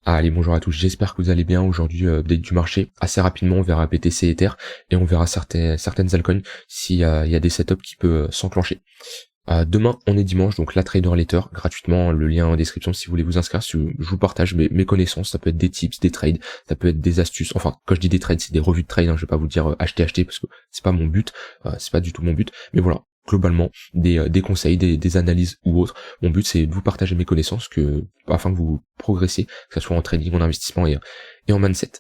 Allez, bonjour à tous, j'espère que vous allez bien. Aujourd'hui, update du marché. Assez rapidement, on verra BTC Ether et on verra certaines altcoins s'il y a des setups qui peuvent s'enclencher. Demain, on est dimanche, donc la Trader Letter, gratuitement, le lien en description si vous voulez vous inscrire. Je vous partage mes connaissances, ça peut être des tips, des trades, ça peut être des astuces. Enfin, quand je dis des trades, c'est des revues de trade, hein, je vais pas vous dire acheter parce que c'est pas mon but, c'est pas du tout mon but. Mais voilà, globalement, des conseils, des analyses ou autres. Mon but, c'est de vous partager mes connaissances afin que vous progressiez, que ce soit en trading, en investissement et en mindset.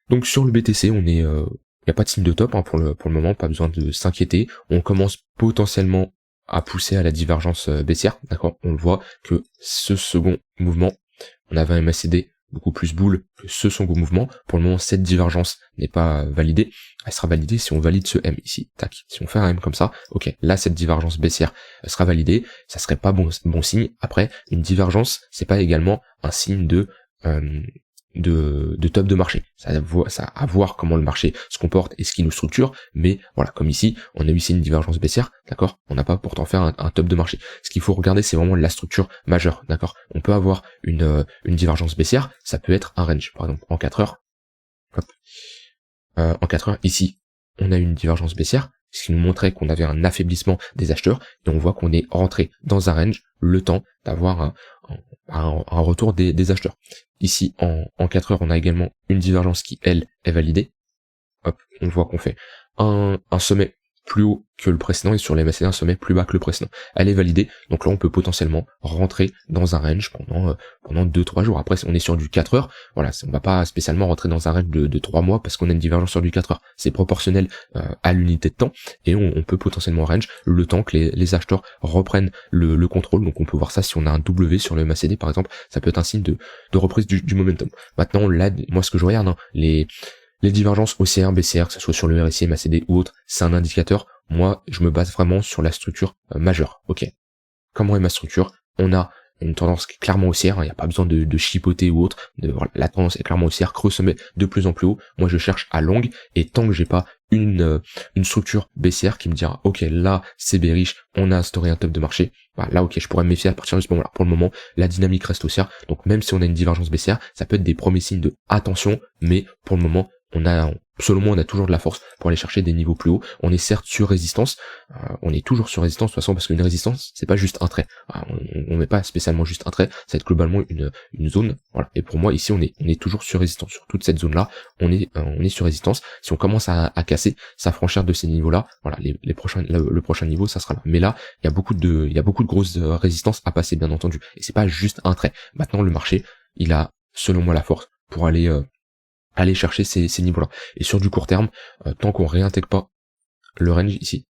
Donc sur le BTC, on est, y a pas de signe de top hein, pour le moment, pas besoin de s'inquiéter. On commence potentiellement à pousser à la divergence baissière, d'accord. On le voit que ce second mouvement, on avait un MACD beaucoup plus boule que ce second mouvement. Pour le moment, cette divergence n'est pas validée. Elle sera validée si on valide ce M ici. Tac. Si on fait un M comme ça, ok. Là, cette divergence baissière sera validée. Ça serait pas bon signe. Après, une divergence, c'est pas également un signe de top de marché. Ça à voir comment le marché se comporte et ce qui nous structure, mais voilà, comme ici, on a eu ici une divergence baissière, d'accord. On n'a pas pourtant fait un top de marché. Ce qu'il faut regarder, c'est vraiment la structure majeure, d'accord. On peut avoir une divergence baissière, ça peut être un range, par exemple, en 4 heures. Hop. En 4 heures, ici, on a eu une divergence baissière, ce qui nous montrait qu'on avait un affaiblissement des acheteurs, et on voit qu'on est rentré dans un range, le temps d'avoir un retour des acheteurs. Ici, en 4 heures, on a également une divergence qui, elle, est validée. Hop, on voit qu'on fait un sommet plus haut que le précédent et sur les MACD un sommet plus bas que le précédent. Elle est validée, donc là on peut potentiellement rentrer dans un range pendant 2-3 jours. Après on est sur du 4 heures, voilà, on va pas spécialement rentrer dans un range de 3 mois parce qu'on a une divergence sur du 4 heures. C'est proportionnel à l'unité de temps et on peut potentiellement range le temps que les acheteurs reprennent le contrôle. Donc on peut voir ça si on a un W sur le MACD par exemple, ça peut être un signe de reprise du momentum. Maintenant là, moi ce que je regarde, hein, les divergences haussières, baissières, que ce soit sur le RSI, MACD ou autre, c'est un indicateur. Moi, je me base vraiment sur la structure majeure. Ok. Comment est ma structure? On a une tendance qui est clairement haussière, il n'y a pas besoin de chipoter ou autre. Voilà, la tendance est clairement haussière, creux sommet de plus en plus haut. Moi, je cherche à longue, et tant que j'ai pas une structure baissière qui me dira, ok, là, c'est bearish, on a instauré un top de marché, bah, là, ok, je pourrais me méfier à partir de ce moment-là. Pour le moment, la dynamique reste haussière, donc même si on a une divergence baissière, ça peut être des premiers signes de attention, mais pour le moment, selon moi, on a toujours de la force pour aller chercher des niveaux plus hauts. On est certes sur résistance, on est toujours sur résistance de toute façon, parce qu'une résistance, c'est pas juste un trait. On met pas spécialement juste un trait, ça va être globalement une zone. Voilà. Et pour moi, ici, on est toujours sur résistance. Sur toute cette zone-là, on est sur résistance. Si on commence à casser, s'affranchir de ces niveaux-là, voilà, le prochain niveau, ça sera là. Mais là, il y a beaucoup de grosses résistances à passer, bien entendu. Et c'est pas juste un trait. Maintenant, le marché, il a, selon moi, la force pour aller chercher ces niveaux-là. Et sur du court terme, tant qu'on réintègre pas le range ici,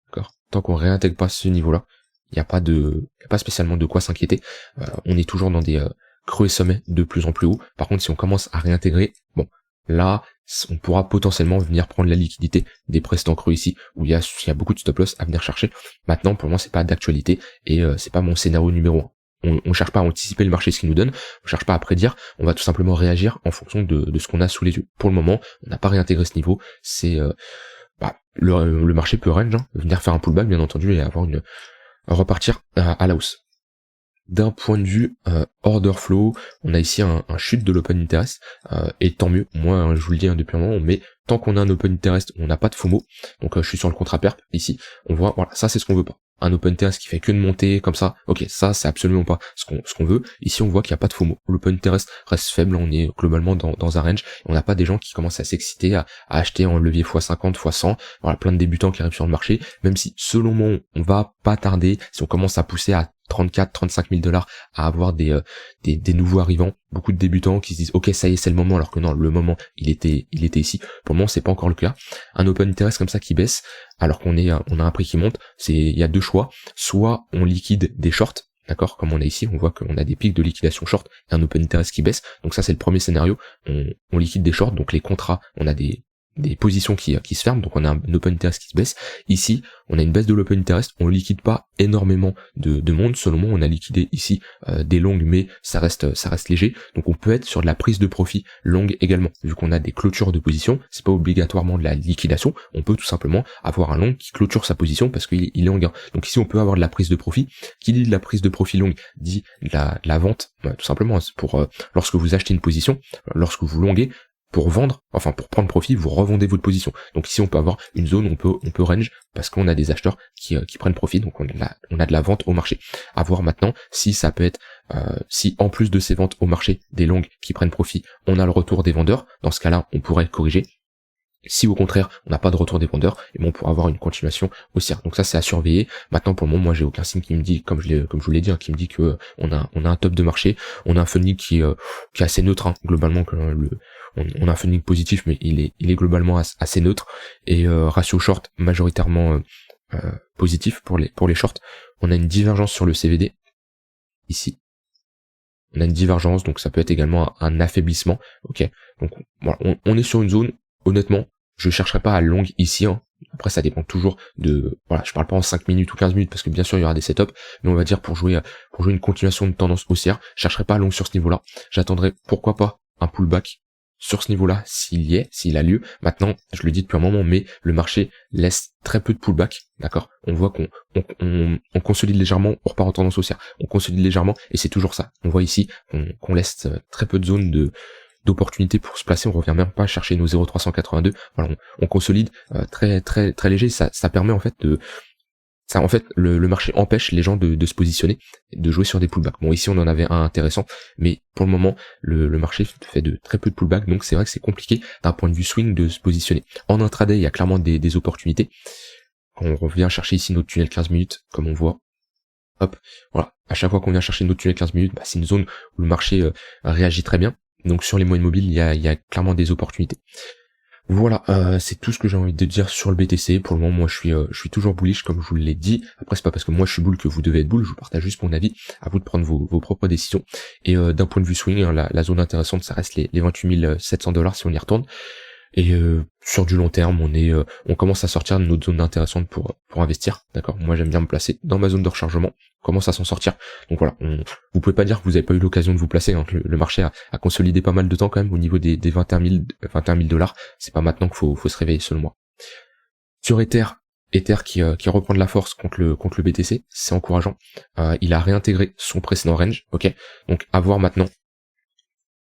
d'accord, tant qu'on réintègre pas ce niveau-là, il n'y a pas spécialement de quoi s'inquiéter. On est toujours dans des creux et sommets de plus en plus haut. Par contre, si on commence à réintégrer, bon, là, on pourra potentiellement venir prendre la liquidité des précédents creux ici, où il y a beaucoup de stop-loss à venir chercher. Maintenant, pour moi, c'est pas d'actualité et c'est pas mon scénario numéro 1. On cherche pas à anticiper le marché, ce qu'il nous donne, on cherche pas à prédire, on va tout simplement réagir en fonction de ce qu'on a sous les yeux. Pour le moment, on n'a pas réintégré ce niveau, c'est le marché peut range, hein, venir faire un pullback bien entendu et avoir repartir à la hausse. D'un point de vue order flow, on a ici un chute de l'open interest, et tant mieux, moi hein, je vous le dis hein, depuis un moment, mais tant qu'on a un open interest, on n'a pas de FOMO, donc je suis sur le contrat perp ici, on voit, voilà, ça c'est ce qu'on veut pas. Un open interest qui fait que de monter comme ça, ok, ça c'est absolument pas ce qu'on veut. Ici on voit qu'il n'y a pas de FOMO, l'open interest reste faible, on est globalement dans un range, et on n'a pas des gens qui commencent à s'exciter, à acheter en levier x50, x100, voilà, plein de débutants qui arrivent sur le marché, même si selon moi on va pas tarder, si on commence à pousser à 34-35 000 $, à avoir des nouveaux arrivants, beaucoup de débutants qui se disent ok ça y est c'est le moment, alors que non, le moment il était ici. Pour le moment c'est pas encore le cas. Un open interest comme ça qui baisse alors on a un prix qui monte, il y a deux choix, soit on liquide des shorts, d'accord, comme on a ici, on voit qu'on a des pics de liquidation short et un open interest qui baisse, donc ça c'est le premier scénario, on liquide des shorts, donc les contrats, on a des des positions qui se ferment, donc on a un open interest qui se baisse. Ici, on a une baisse de l'open interest, on liquide pas énormément de monde, selon moi on a liquidé ici des longues, mais ça reste léger, donc on peut être sur de la prise de profit longue également, vu qu'on a des clôtures de position, c'est pas obligatoirement de la liquidation, on peut tout simplement avoir un long qui clôture sa position parce qu'il est en gain. Donc ici on peut avoir de la prise de profit, qui dit de la prise de profit longue, dit de la vente, tout simplement, pour lorsque vous achetez une position, lorsque vous longuez, pour vendre, enfin pour prendre profit, vous revendez votre position. Donc ici on peut avoir une zone où on peut range parce qu'on a des acheteurs qui prennent profit, donc on a de la vente au marché. À voir maintenant si ça peut être, si en plus de ces ventes au marché, des longues qui prennent profit, on a le retour des vendeurs, dans ce cas-là on pourrait corriger. Si au contraire on n'a pas de retour des vendeurs, et bon, on pourra avoir une continuation haussière. Donc ça c'est à surveiller. Maintenant pour le moment moi j'ai aucun signe qui me dit, comme je vous l'ai dit, qui me dit que on a un top de marché, on a un funding qui est assez neutre, globalement, que on a un funding positif, mais il est globalement assez neutre, et ratio short majoritairement positif pour les shorts. On a une divergence sur le CVD ici. On a une divergence, donc ça peut être également un affaiblissement. Ok, donc voilà, on est sur une zone, honnêtement, je chercherai pas à long ici, Après ça dépend toujours de, voilà, je parle pas en 5 minutes ou 15 minutes parce que bien sûr il y aura des setups, mais on va dire pour jouer une continuation de tendance haussière, je chercherai pas à long sur ce niveau-là. J'attendrai pourquoi pas un pullback sur ce niveau-là s'il a lieu. Maintenant, je le dis depuis un moment, mais le marché laisse très peu de pullback, d'accord? On voit qu'on consolide légèrement, on repart en tendance haussière, on consolide légèrement, et c'est toujours ça. On voit ici qu'on laisse très peu de zones d'opportunités pour se placer, on revient même pas chercher nos 0,382. Voilà, on consolide très très très léger. Ça permet en fait le marché empêche les gens de se positionner, de jouer sur des pullbacks. Bon, ici on en avait un intéressant, mais pour le moment le marché fait de très peu de pullbacks, donc c'est vrai que c'est compliqué d'un point de vue swing de se positionner. En intraday, il y a clairement des opportunités. Quand on revient chercher ici notre tunnel 15 minutes, comme on voit, hop, voilà, à chaque fois qu'on vient chercher notre tunnel 15 minutes, c'est une zone où le marché réagit très bien. Donc sur les moyennes mobiles, il y a clairement des opportunités. Voilà, c'est tout ce que j'ai envie de dire sur le BTC. Pour le moment, moi je suis toujours bullish, comme je vous l'ai dit. Après, c'est pas parce que moi je suis bull que vous devez être bull, je vous partage juste mon avis, à vous de prendre vos propres décisions. Et d'un point de vue swing, la zone intéressante, ça reste les 28 700$ si on y retourne. Et sur du long terme, on commence à sortir de notre zone intéressante pour investir, d'accord. Moi j'aime bien me placer dans ma zone de rechargement, on commence à s'en sortir. Donc voilà, vous pouvez pas dire que vous avez pas eu l'occasion de vous placer, le marché a consolidé pas mal de temps quand même au niveau des 21 000 $. C'est pas maintenant qu'il faut se réveiller, selon moi. Sur Ether qui reprend de la force contre le BTC, c'est encourageant. Il a réintégré son précédent range, ok. Donc à voir maintenant.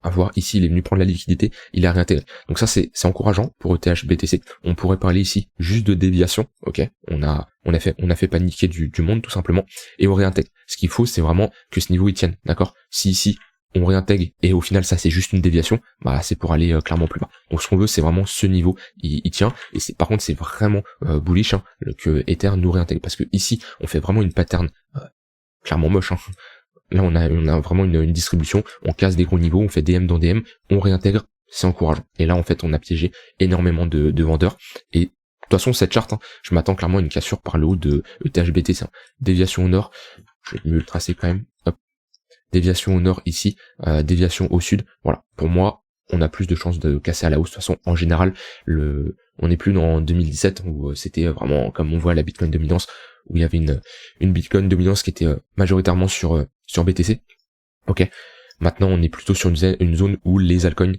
À voir, ici il est venu prendre la liquidité, il a réintégré. Donc ça c'est encourageant pour ETH BTC. On pourrait parler ici juste de déviation, ok. On a fait paniquer du monde tout simplement, et on réintègre. Ce qu'il faut, c'est vraiment que ce niveau il tienne, d'accord. Si ici on réintègre et au final ça c'est juste une déviation, bah c'est pour aller clairement plus bas. Donc ce qu'on veut, c'est vraiment ce niveau il tient, et par contre c'est vraiment bullish que Ether nous réintègre, parce que ici on fait vraiment une pattern clairement moche. Là, on a vraiment une distribution, on casse des gros niveaux, on fait DM dans DM, on réintègre, c'est encourageant. Et là, en fait, on a piégé énormément de vendeurs. Et de toute façon, cette charte, je m'attends clairement à une cassure par le haut de ETHBTC. Déviation au nord, je vais mieux le tracer quand même. Hop. Déviation au nord ici, déviation au sud. Voilà, pour moi, on a plus de chances de casser à la hausse. De toute façon, en général, on n'est plus dans 2017 où c'était vraiment, comme on voit, la Bitcoin dominance, où il y avait une Bitcoin dominance qui était majoritairement sur BTC. Ok. Maintenant, on est plutôt sur une zone où les altcoins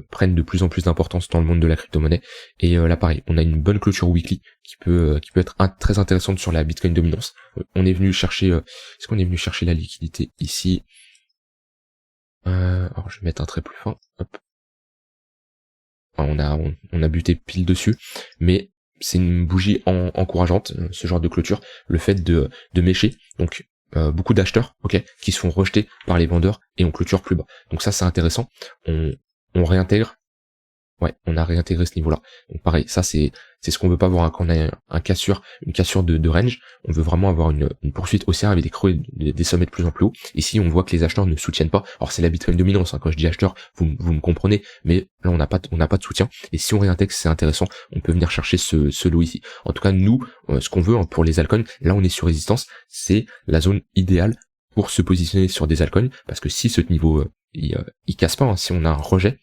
prennent de plus en plus d'importance dans le monde de la crypto-monnaie. Et là, pareil, on a une bonne clôture weekly qui peut être très intéressante sur la Bitcoin dominance. On est venu chercher, est-ce qu'on est venu chercher la liquidité ici? Alors, je vais mettre un trait plus fin. Hop. On a buté pile dessus, mais c'est une bougie encourageante, ce genre de clôture, le fait de mécher, donc beaucoup d'acheteurs, ok, qui se font rejeter par les vendeurs et on clôture plus bas. Donc ça c'est intéressant, on réintègre, ouais, on a réintégré ce niveau-là. Donc pareil, ça c'est ce qu'on veut pas voir, quand on a une cassure de range, on veut vraiment avoir une poursuite haussière avec des creux et des sommets de plus en plus haut. Ici on voit que les acheteurs ne soutiennent pas. Alors c'est la Bitcoin dominance, quand je dis acheteurs, vous me comprenez, mais là on n'a pas de soutien. Et si on réintègre, c'est intéressant, on peut venir chercher ce lot ici. En tout cas nous, ce qu'on veut pour les altcoins, là on est sur résistance, c'est la zone idéale pour se positionner sur des altcoins, parce que si ce niveau il casse pas, si on a un rejet,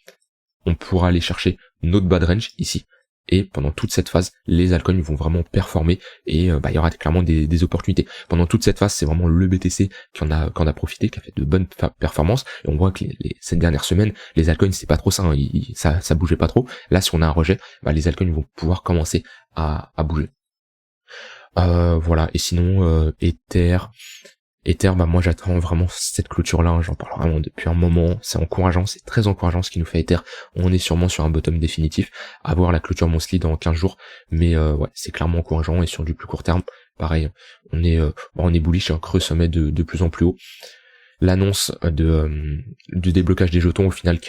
on pourra aller chercher notre bas de range ici. Et pendant toute cette phase, les altcoins vont vraiment performer et il y aura clairement des opportunités. Pendant toute cette phase, c'est vraiment le BTC qui en a profité, qui a fait de bonnes performances. Et on voit que ces dernières semaines, les altcoins, c'est pas trop ça, hein, ça bougeait pas trop. Là, si on a un rejet, les altcoins vont pouvoir commencer à bouger. Voilà. Et sinon, Ether, moi j'attends vraiment cette clôture là, j'en parle vraiment depuis un moment, c'est encourageant, c'est très encourageant ce qui nous fait Ether. On est sûrement sur un bottom définitif, à voir la clôture monthly dans 15 jours, mais ouais, c'est clairement encourageant. Et sur du plus court terme, pareil, on est bullish, un creux sommet de plus en plus haut. L'annonce du déblocage des jetons, au final,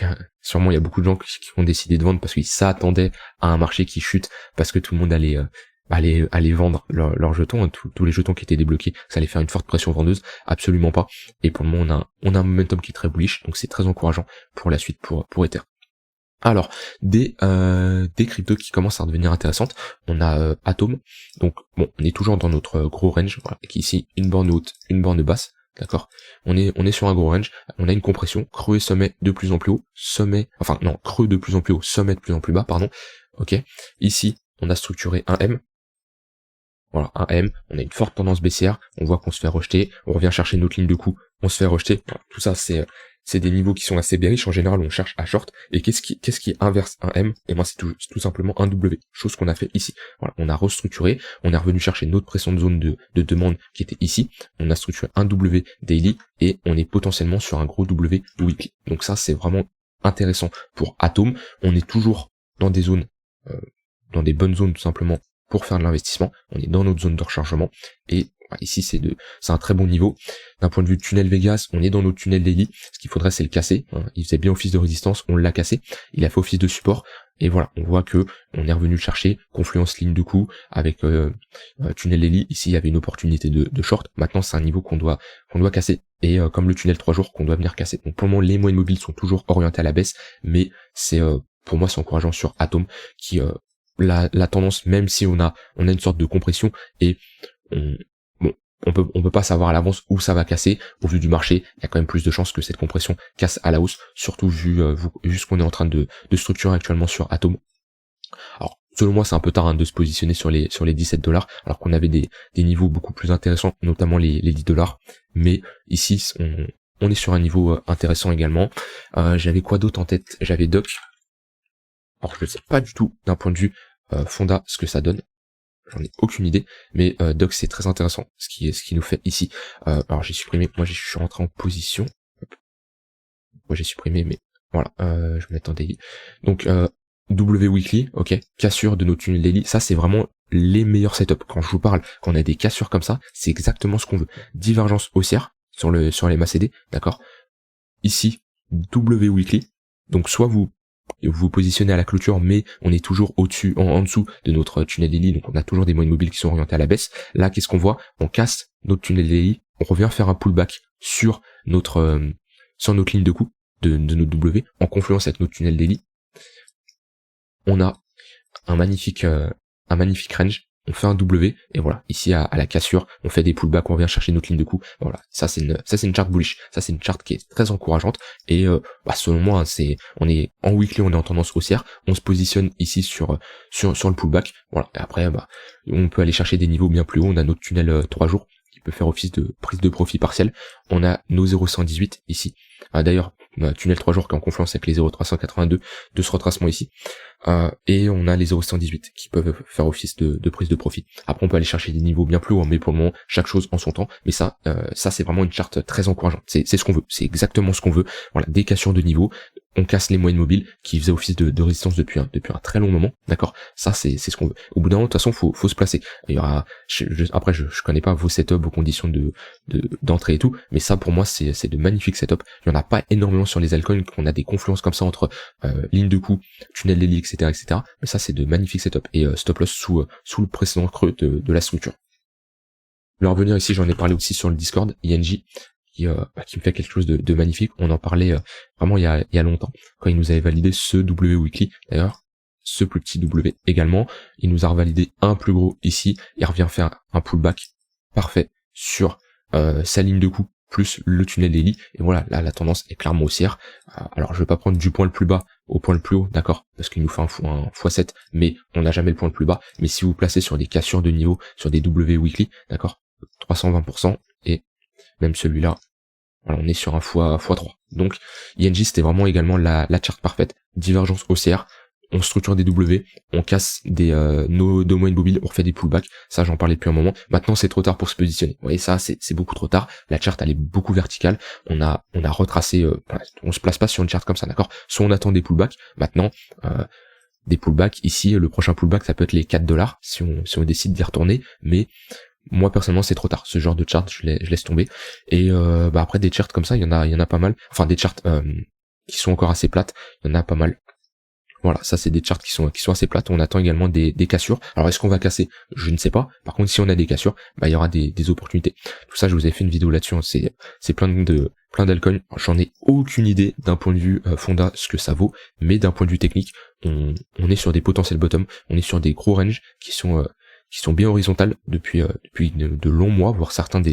sûrement il y a beaucoup de gens qui ont décidé de vendre parce qu'ils s'attendaient à un marché qui chute, parce que tout le monde allait vendre leurs jetons, hein, tous les jetons qui étaient débloqués, ça allait faire une forte pression vendeuse. Absolument pas. Et pour le moment, on a un momentum qui est très bullish, donc c'est très encourageant pour la suite pour Ether. Alors, des cryptos qui commencent à devenir intéressantes, on a Atom. Donc bon, on est toujours dans notre gros range, voilà, qui est ici une borne haute, une borne basse, d'accord. On est sur un gros range, on a une compression, creux et sommet de plus en plus haut, creux de plus en plus haut, sommet de plus en plus bas, pardon. Ok. Ici, on a structuré un M. Voilà, un M, on a une forte tendance baissière, on voit qu'on se fait rejeter, on revient chercher notre ligne de coup, on se fait rejeter. Voilà, tout ça, c'est des niveaux qui sont assez bearish. En général, on cherche à short. Et qu'est-ce qui inverse un M? Et moi, c'est tout simplement un W. Chose qu'on a fait ici. Voilà, on a restructuré, on est revenu chercher notre pression de zone de demande qui était ici. On a structuré un W daily et on est potentiellement sur un gros W weekly. Donc ça, c'est vraiment intéressant pour Atom. On est toujours dans des zones, dans des bonnes zones tout simplement pour faire de l'investissement. On est dans notre zone de rechargement et ici c'est un très bon niveau. D'un point de vue de tunnel Vegas, on est dans notre tunnel daily. Ce qu'il faudrait, c'est le casser, hein. Il faisait bien office de résistance, on l'a cassé. Il a fait office de support et voilà, on voit que on est revenu le chercher, confluence ligne de coup avec tunnel daily. Ici il y avait une opportunité de short. Maintenant c'est un niveau qu'on doit casser et comme le tunnel 3 jours qu'on doit venir casser. Donc pour le moment les moyennes mobiles sont toujours orientées à la baisse, mais c'est pour moi c'est encourageant sur Atom qui la tendance, même si on a une sorte de compression et on peut pas savoir à l'avance où ça va casser. Au vu du marché, il y a quand même plus de chances que cette compression casse à la hausse, surtout vu ce qu'on est en train de structurer actuellement sur Atom. Alors selon moi c'est un peu tard, hein, de se positionner sur les $17, alors qu'on avait des niveaux beaucoup plus intéressants, notamment les $10. Mais ici on est sur un niveau intéressant également. J'avais quoi d'autre en tête? J'avais Doc. Alors je ne sais pas du tout d'un point de vue fonda ce que ça donne, j'en ai aucune idée, mais Doc c'est très intéressant ce qui nous fait ici. Alors j'ai supprimé, moi je suis rentré en position, moi j'ai supprimé, mais voilà, je vais mettre en daily. Donc W weekly, ok, cassure de nos tunnels daily, ça c'est vraiment les meilleurs setups. Quand je vous parle, quand on a des cassures comme ça, c'est exactement ce qu'on veut. Divergence haussière sur les MACD, d'accord. Ici W weekly, donc soit vous positionnez à la clôture, mais on est toujours au-dessus, en dessous de notre tunnel daily, donc on a toujours des moyennes mobiles qui sont orientées à la baisse. Là, qu'est-ce qu'on voit? On casse notre tunnel daily, on revient faire un pullback sur notre ligne de coup de notre W, en confluence avec notre tunnel daily. On a un magnifique range, on fait un W, et voilà, ici à la cassure, on fait des pullbacks, on vient chercher notre ligne de coup. Voilà, ça c'est une charte bullish, ça c'est une charte qui est très encourageante, et selon moi, hein, on est en weekly, on est en tendance haussière, on se positionne ici sur le pullback, voilà, et après on peut aller chercher des niveaux bien plus hauts. On a notre tunnel 3 jours qui peut faire office de prise de profit partiel, on a nos 0,118 ici, d'ailleurs tunnel 3 jours qui est en confluence avec les 0,382 de ce retracement ici. Et on a les 0,118 qui peuvent faire office de prise de profit. Après on peut aller chercher des niveaux bien plus hauts, mais pour le moment chaque chose en son temps. Mais ça c'est vraiment une charte très encourageante. C'est ce qu'on veut, c'est exactement ce qu'on veut. Voilà, des cassures de niveau, on casse les moyennes mobiles qui faisaient office de résistance depuis un très long moment, d'accord. Ça c'est ce qu'on veut. Au bout d'un moment de toute façon faut se placer. Il y aura, après je connais pas vos setups, vos conditions d'entrée et tout, mais ça pour moi c'est de magnifiques setups. Il y en a pas énormément sur les altcoins qu'on a des confluences comme ça entre ligne de coup, tunnel daily, etc. Mais ça c'est de magnifiques setups et stop loss sous le précédent creux de la structure. Le revenir ici, j'en ai parlé aussi sur le Discord, INJ, qui me fait quelque chose de magnifique. On en parlait vraiment il y a longtemps, quand il nous avait validé ce W weekly. D'ailleurs, ce plus petit W également, il nous a revalidé un plus gros ici, il revient faire un pullback parfait sur sa ligne de coup plus le tunnel daily, et voilà, là la tendance est clairement haussière. Alors je vais pas prendre du point le plus bas au point le plus haut, d'accord, parce qu'il nous fait un x7, mais on n'a jamais le point le plus bas. Mais si vous placez sur des cassures de niveau, sur des W weekly, d'accord, 320%, et même celui-là, voilà, on est sur un x3. Donc INJ, c'était vraiment également la charte parfaite. Divergence haussière, on structure des W, on casse des nos deux moyennes mobiles, on refait des pullbacks. Ça, j'en parlais depuis un moment. Maintenant, c'est trop tard pour se positionner. Vous voyez, ça, c'est beaucoup trop tard. La charte, elle est beaucoup verticale. On a retracé, on se place pas sur une charte comme ça, d'accord. Soit on attend des pullbacks. Maintenant, des pullbacks. Ici, le prochain pullback, ça peut être les $4 si on décide d'y retourner. Mais moi personnellement c'est trop tard, ce genre de chart je laisse tomber. Et après des charts comme ça, il y en a pas mal, enfin des charts qui sont encore assez plates, il y en a pas mal. Voilà, ça c'est des charts qui sont assez plates. On attend également des cassures. Alors est-ce qu'on va casser? Je ne sais pas. Par contre, si on a des cassures, il y aura des opportunités. Tout ça, je vous ai fait une vidéo là-dessus, hein. C'est plein d'altcoins. J'en ai aucune idée d'un point de vue fonda ce que ça vaut, mais d'un point de vue technique, on est sur des potentiels bottom, on est sur des gros ranges qui sont bien horizontales depuis de longs mois, voire certains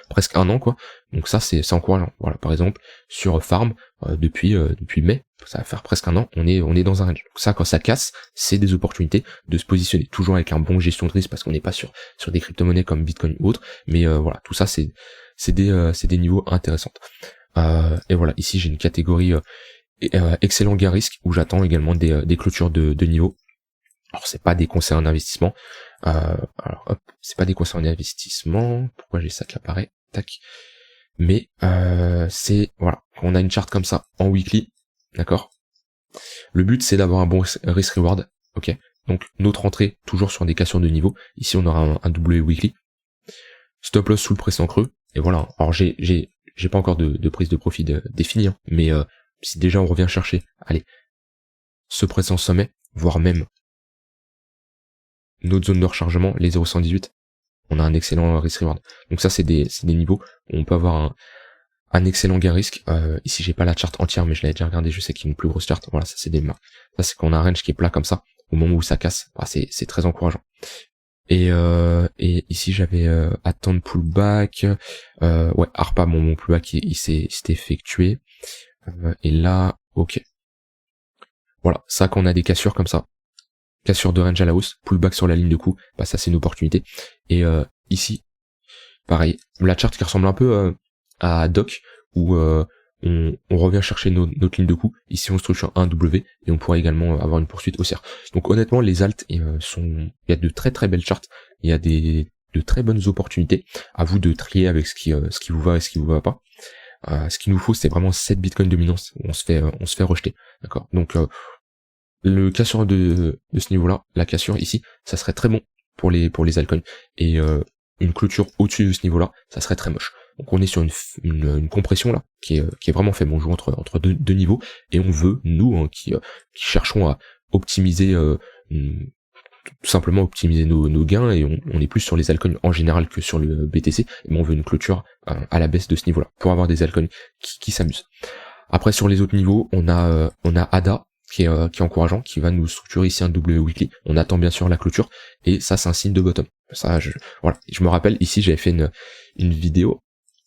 presque un an, quoi. Donc ça c'est encourageant. Voilà, par exemple sur Farm depuis mai, ça va faire presque un an, on est dans un range. Donc ça, quand ça casse, c'est des opportunités de se positionner, toujours avec un bon gestion de risque, parce qu'on n'est pas sur des crypto-monnaies comme Bitcoin ou autre, mais voilà, tout ça c'est des niveaux intéressants. Et voilà, ici j'ai une catégorie excellent gain risque où j'attends également des clôtures de niveau. Alors c'est pas des conseils en investissement. Alors hop, c'est pas des conseils en investissement. Pourquoi j'ai ça qui apparaît? Tac. Mais c'est voilà, quand on a une charte comme ça en weekly, d'accord. Le but c'est d'avoir un bon risk reward. Ok. Donc notre entrée toujours sur des cassures de niveau. Ici on aura un W weekly. Stop loss sous le précédent creux. Et voilà. Alors j'ai pas encore de prise de profit définie, hein, mais si déjà on revient chercher, allez, ce précédent sommet, voire même notre zone de rechargement, les 0,118, on a un excellent risk reward. Donc ça c'est des niveaux où on peut avoir un excellent gain risque. Ici j'ai pas la charte entière, mais je l'avais déjà regardé, je sais qu'il y a une plus grosse charte. Voilà, ça c'est des marques. Ça c'est quand on a un range qui est plat comme ça, au moment où ça casse, c'est très encourageant. Et ici j'avais attendre pullback. Ouais, ARPA, mon pullback il s'est effectué. Et là, ok. Voilà, ça quand on a des cassures comme ça, cassure de range à la hausse, pullback sur la ligne de coup, ça c'est une opportunité. Et ici, pareil, la charte qui ressemble un peu à Doc, où on revient chercher notre ligne de coup. Ici on structure un W et on pourrait également avoir une poursuite haussière. Donc honnêtement les alts il y a de très très belles chartes, il y a de très bonnes opportunités. À vous de trier avec ce qui vous va et ce qui vous va pas. Ce qu'il nous faut c'est vraiment 7 bitcoin dominance, on se fait rejeter, d'accord. Donc le cassure de ce niveau-là, la cassure ici, ça serait très bon pour les altcoins. Et une clôture au-dessus de ce niveau-là, ça serait très moche. Donc on est sur une compression là, qui est vraiment faible. On joue entre deux niveaux, et on veut, nous, hein, qui cherchons à optimiser, tout simplement optimiser nos gains, et on est plus sur les altcoins en général que sur le BTC, mais on veut une clôture à la baisse de ce niveau-là, pour avoir des altcoins qui s'amusent. Après sur les autres niveaux, on a ADA, qui est encourageant, qui va nous structurer ici un W weekly. On attend bien sûr la clôture, et ça c'est un signe de bottom. Ça, voilà. Je me rappelle ici j'avais fait une vidéo,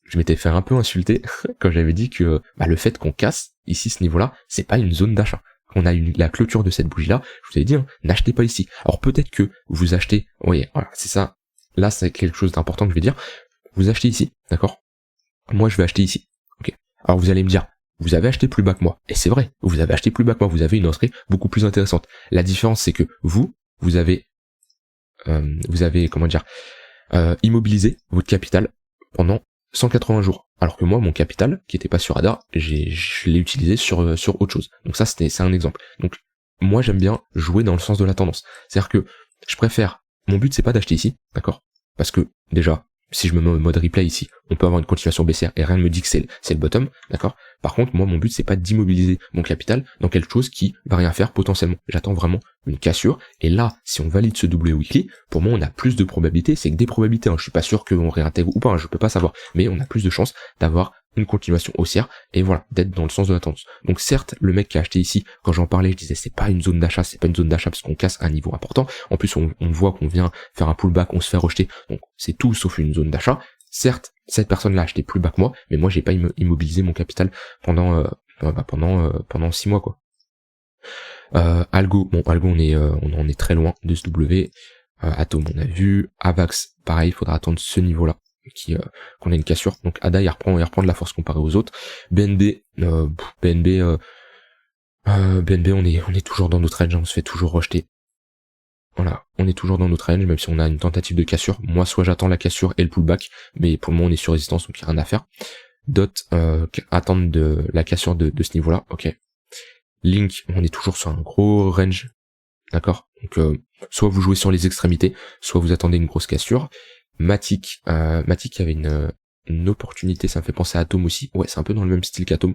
je m'étais fait un peu insulter quand j'avais dit que le fait qu'on casse ici ce niveau-là, c'est pas une zone d'achat. On a la clôture de cette bougie-là, je vous avais dit, hein, n'achetez pas ici. Alors peut-être que vous achetez, oui, voilà, c'est ça. Là c'est quelque chose d'important que je vais dire. Vous achetez ici, d'accord? Moi je vais acheter ici. Ok. Alors vous allez me dire, vous avez acheté plus bas que moi. Et c'est vrai, vous avez acheté plus bas que moi, vous avez une entrée beaucoup plus intéressante. La différence, c'est que vous avez comment dire, immobilisé votre capital pendant 180 jours. Alors que moi, mon capital, qui était pas sur ADA, je l'ai utilisé sur autre chose. Donc ça, c'est un exemple. Donc, moi, j'aime bien jouer dans le sens de la tendance. C'est-à-dire que mon but, c'est pas d'acheter ici, d'accord? Parce que, déjà, si je me mets en mode replay ici, on peut avoir une continuation baissière et rien ne me dit que c'est le bottom, d'accord? Par contre, moi, mon but, c'est pas d'immobiliser mon capital dans quelque chose qui va rien faire potentiellement. J'attends vraiment une cassure. Et là, si on valide ce W weekly, pour moi, on a plus de probabilités. C'est que des probabilités, hein. Je suis pas sûr qu'on réintègre ou pas, hein. Je peux pas savoir. Mais on a plus de chances d'avoir une continuation haussière et voilà, d'être dans le sens de la tendance. Donc certes, le mec qui a acheté ici, quand j'en parlais, je disais c'est pas une zone d'achat parce qu'on casse un niveau important. En plus, on voit qu'on vient faire un pullback, on se fait rejeter. Donc c'est tout sauf une zone d'achat. Certes, cette personne-là a acheté plus bas que moi, mais moi j'ai pas immobilisé mon capital pendant pendant 6 mois, quoi. Algo, on en est très loin de ce W. Atom, on a vu. Avax, pareil, il faudra attendre ce niveau-là, qu'on a une cassure. Donc ADA, il reprend de la force comparé aux autres. BNB, on est toujours dans notre range, on se fait toujours rejeter. Voilà, on est toujours dans notre range, même si on a une tentative de cassure. Moi, soit j'attends la cassure et le pullback, mais pour le moment on est sur résistance, donc il n'y a rien à faire. Dot, attendre de la cassure de ce niveau-là, ok. Link, on est toujours sur un gros range, d'accord. Donc soit vous jouez sur les extrémités, soit vous attendez une grosse cassure. Matic, Matic avait une opportunité, ça me fait penser à Atom aussi. Ouais, c'est un peu dans le même style qu'Atom.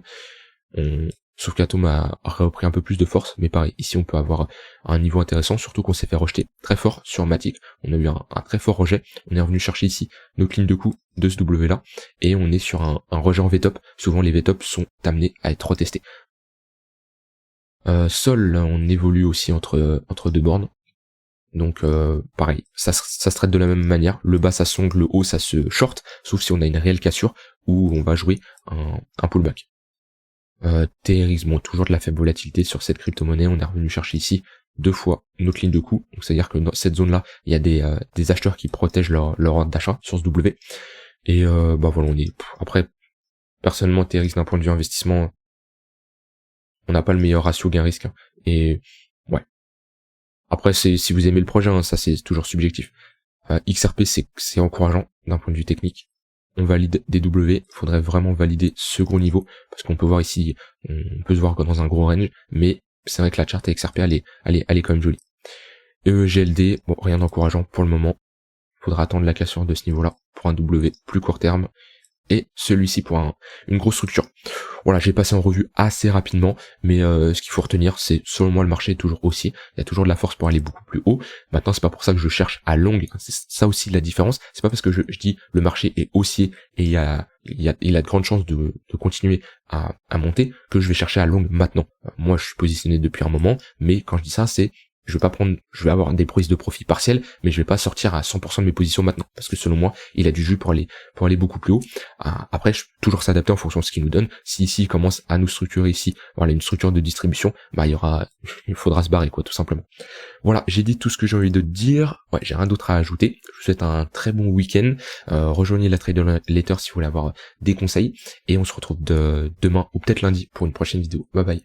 Sauf qu'Atom a repris un peu plus de force, mais pareil, ici on peut avoir un niveau intéressant, surtout qu'on s'est fait rejeter très fort sur Matic. On a eu un très fort rejet, on est revenu chercher ici notre ligne de coup de ce W là, et on est sur un rejet en VTOP. Souvent les VTOP sont amenés à être retestés. Sol, là, on évolue aussi entre deux bornes. Donc pareil, ça se traite de la même manière. Le bas ça songle, le haut ça se short, sauf si on a une réelle cassure où on va jouer un pullback. TRX, bon, toujours de la faible volatilité sur cette crypto-monnaie. On est revenu chercher ici 2 fois notre ligne de coup. Donc c'est-à-dire que dans cette zone-là, il y a des acheteurs qui protègent leur ordre d'achat sur ce W. Et voilà, on est. Après, personnellement, TRX d'un point de vue investissement, on n'a pas le meilleur ratio gain-risque. Et ouais. Après, si vous aimez le projet, hein, ça c'est toujours subjectif. XRP, c'est encourageant d'un point de vue technique. On valide des W, faudrait vraiment valider ce gros niveau, parce qu'on peut voir ici, on peut se voir dans un gros range, mais c'est vrai que la charte XRP, elle est quand même jolie. GLD, bon, rien d'encourageant pour le moment. Faudra attendre la cassure de ce niveau-là pour un W plus court terme. Et celui-ci pour une grosse structure. Voilà, j'ai passé en revue assez rapidement, mais ce qu'il faut retenir, c'est selon moi le marché est toujours haussier, il y a toujours de la force pour aller beaucoup plus haut. Maintenant, c'est pas pour ça que je cherche à longue, c'est ça aussi la différence. C'est pas parce que je dis le marché est haussier et il a de grandes chances de continuer à monter que je vais chercher à longue maintenant. Moi, je suis positionné depuis un moment, mais quand je dis ça, c'est je vais avoir des prises de profit partielles, mais je vais pas sortir à 100% de mes positions maintenant, parce que selon moi, il a du jus pour aller beaucoup plus haut. Après, je peux toujours s'adapter en fonction de ce qu'il nous donne. Si ici, il commence à nous structurer ici, voilà, une structure de distribution, il faudra se barrer, quoi, tout simplement. Voilà, j'ai dit tout ce que j'ai envie de dire. Ouais, j'ai rien d'autre à ajouter. Je vous souhaite un très bon week-end. Rejoignez la Trader Letter si vous voulez avoir des conseils, et on se retrouve demain ou peut-être lundi pour une prochaine vidéo. Bye bye.